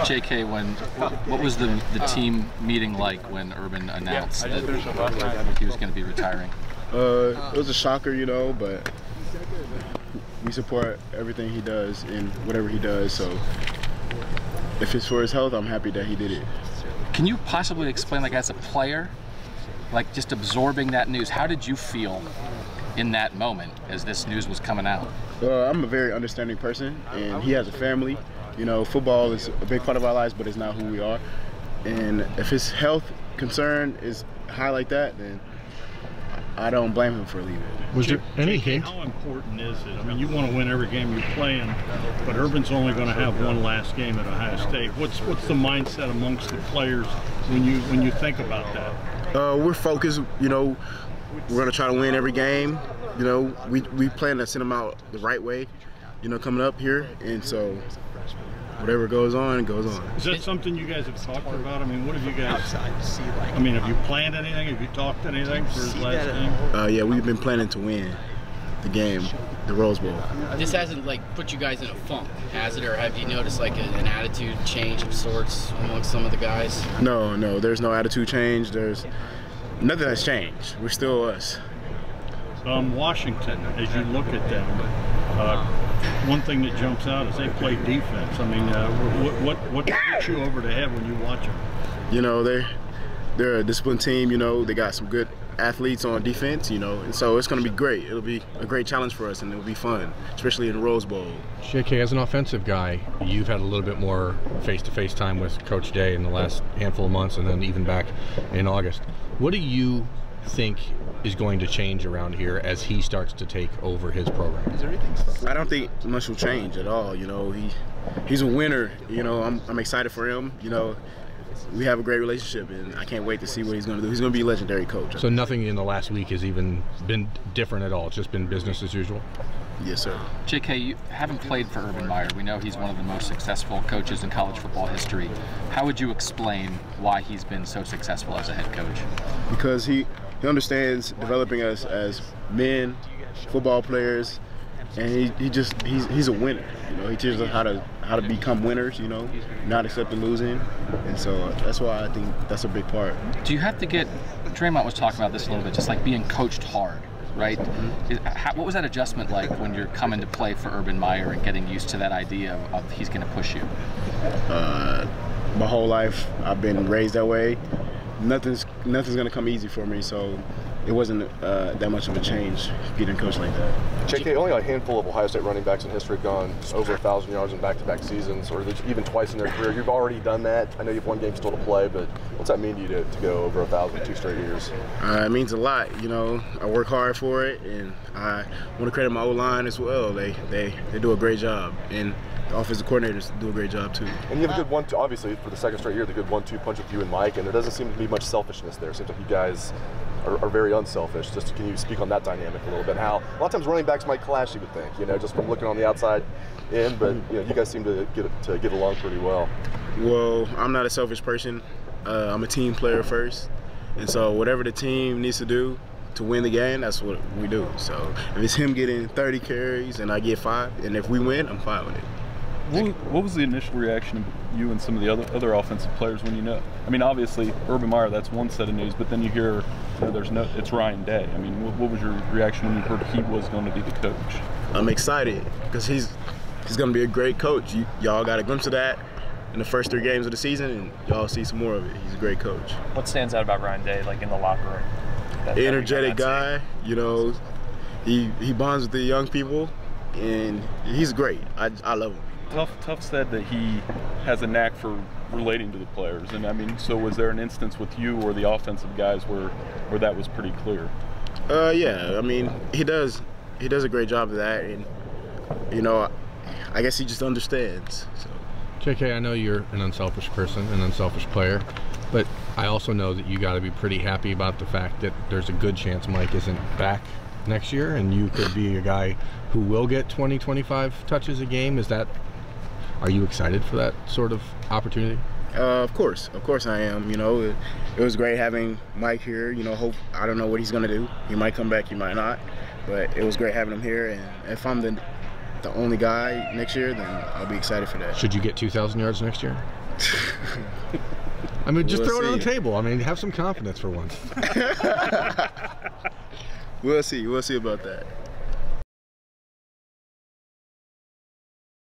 JK, what was the team meeting like when Urban announced that he was going to be retiring? It was a shocker, you know, but we support everything he does and whatever he does. So if it's for his health, I'm happy that he did it. Can you possibly explain, like as a player, like just absorbing that news, how did you feel in that moment as this news was coming out? I'm a very understanding person, and he has a family. You know, football is a big part of our lives, but it's not who we are. And if his health concern is high like that, then I don't blame him for leaving. Was there any hint? How important is it? I mean, you want to win every game you play in, but Urban's only going to have one last game at Ohio State. What's the mindset amongst the players when you think about that? We're focused. You know, we're going to try to win every game. You know, we plan to send them out the right way. You know, coming up here, and so whatever goes on, goes on. Is that something you guys have talked about? I mean, what have you guys? I mean, have you planned anything? Have you talked anything for his last game? Yeah, we've been planning to win the game, the Rose Bowl. This hasn't like put you guys in a funk, has it? Or have you noticed like an attitude change of sorts amongst some of the guys? No, there's no attitude change. There's nothing that's changed. We're still us. Washington, as you look at them, one thing that jumps out is they play defense. I mean, what hits you over the head when you watch them? You know, they're a disciplined team. You know, they got some good athletes on defense. You know, and so it's going to be great. It'll be a great challenge for us, and it'll be fun, especially in the Rose Bowl. JK, as an offensive guy, you've had a little bit more face-to-face time with Coach Day in the last handful of months, and then even back in August. What do you think is going to change around here as he starts to take over his program? I don't think much will change at all. You know, he's a winner. You know, I'm excited for him. You know, we have a great relationship, and I can't wait to see what he's going to do. He's going to be a legendary coach. So nothing in the last week has even been different at all. It's just been business as usual? Yes, sir. JK, you haven't played for Urban Meyer. We know he's one of the most successful coaches in college football history. How would you explain why he's been so successful as a head coach? Because he understands developing us as men, football players, and he's a winner. You know, he teaches us how to become winners. You know, not accepting losing, and so that's why I think that's a big part. Do you have to get? Draymond was talking about this a little bit, just like being coached hard, right? Mm-hmm. What was that adjustment like when you're coming to play for Urban Meyer and getting used to that idea of he's going to push you? My whole life I've been raised that way. Nothing's gonna come easy for me, so it wasn't that much of a change getting coached like that. JK, only a handful of Ohio State running backs in history have gone over 1,000 yards in back-to-back seasons, or even twice in their career. You've already done that. I know you have one game still to play, but what's that mean to you to go over 1,000 2 straight years? It means a lot. You know, I work hard for it, and I want to credit my O-line as well. They do a great job, and the offensive coordinators do a great job too. And you have a good one-two, obviously, for the second straight year, the good 1-2 punch with you and Mike, and there doesn't seem to be much selfishness there. It seems like you guys are very unselfish. Just can you speak on that dynamic a little bit? How a lot of times running backs might clash, you would think, you know, just from looking on the outside in, but you know, you guys seem to get along pretty well. Well, I'm not a selfish person. I'm a team player first, and so whatever the team needs to do to win the game, that's what we do. So if it's him getting 30 carries and I get 5, and if we win, I'm fine with it. What was the initial reaction of you and some of the other offensive players when you know? I mean, obviously, Urban Meyer, that's one set of news, but then you hear, you know, it's Ryan Day. I mean, what was your reaction when you heard he was going to be the coach? I'm excited because he's going to be a great coach. Y'all got a glimpse of that in the first 3 games of the season, and y'all see some more of it. He's a great coach. What stands out about Ryan Day, like in the locker room? Energetic guy. You know, he bonds with the young people, and he's great. I love him. Tuff said that he has a knack for relating to the players, and I mean, so was there an instance with you or the offensive guys where that was pretty clear? Yeah, I mean, he does a great job of that, and you know, I guess he just understands. So. JK, I know you're an unselfish person, an unselfish player, but I also know that you got to be pretty happy about the fact that there's a good chance Mike isn't back next year, and you could be a guy who will get 20-25 touches a game. Are you excited for that sort of opportunity? Of course I am. You know, it was great having Mike here. You know, I don't know what he's gonna do. He might come back, he might not. But it was great having him here. And if I'm the the only guy next year, then I'll be excited for that. Should you get 2,000 yards next year? I mean, just We'll throw it on the see. table. I mean, have some confidence for once. We'll see. We'll see about that.